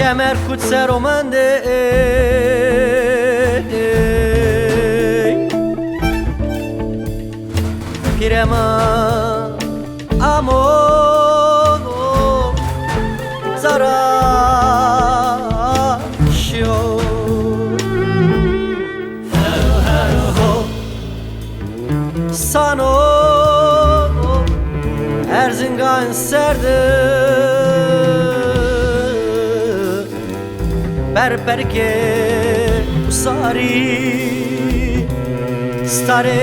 Kemer kutse romande Pirema amo zara shio Sano Erzingan serde Berberke usari stare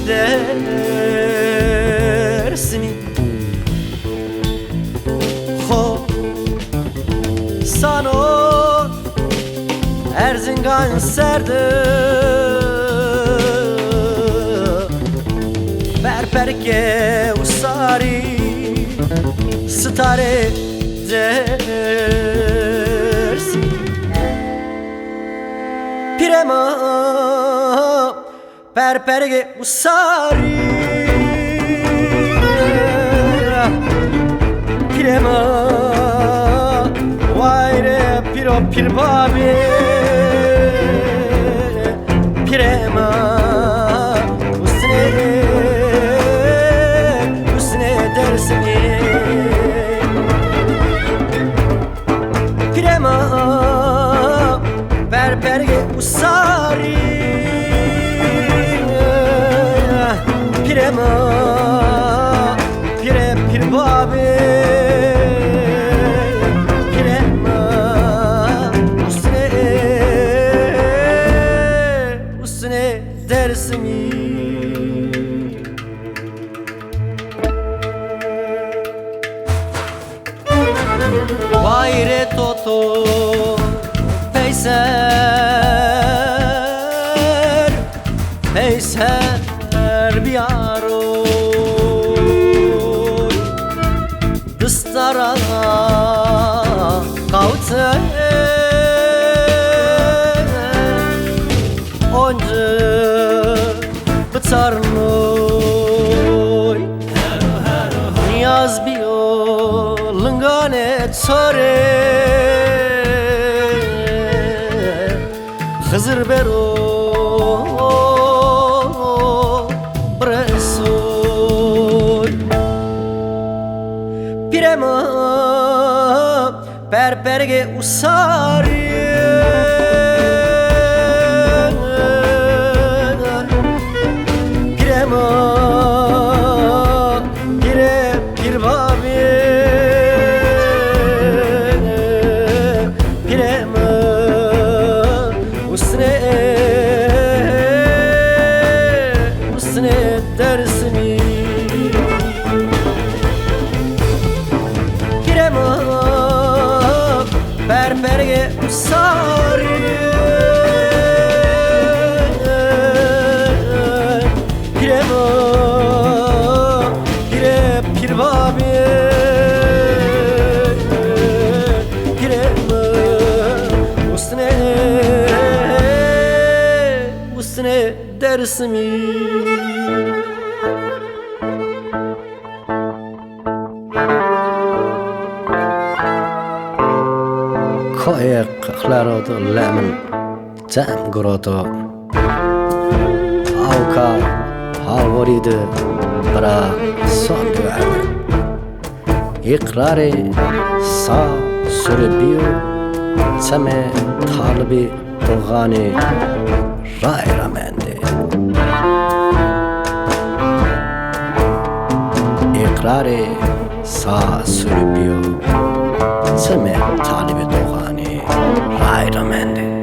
dersini Ho sano Erzingan serde Berberke usari stare dersini Pirema perperge usari Pirema vaire piro pirbabi Pirema usne dersini Pirema perperge usari Pirema pire pirbabi Pirema usne dersimi Vayre toto peyser Peyser biaroy Dыстara kavte Onca bıtarnoy Niyaz biyo lingane çare Hızır bero bresoy Pirema perperge usari Pirema pire pirbabi Pirema usne dersini Pirema perperge usari Pirema pire pirbabi Pirema usne dersimi Koye kıklarodu lemin cem gurodu Avka havoridi bira son güverdi İkrari sa sürübiyo Seme talibi doğani rayramendi İkrari sa sürübiyo Seme talibi doğani rayramendi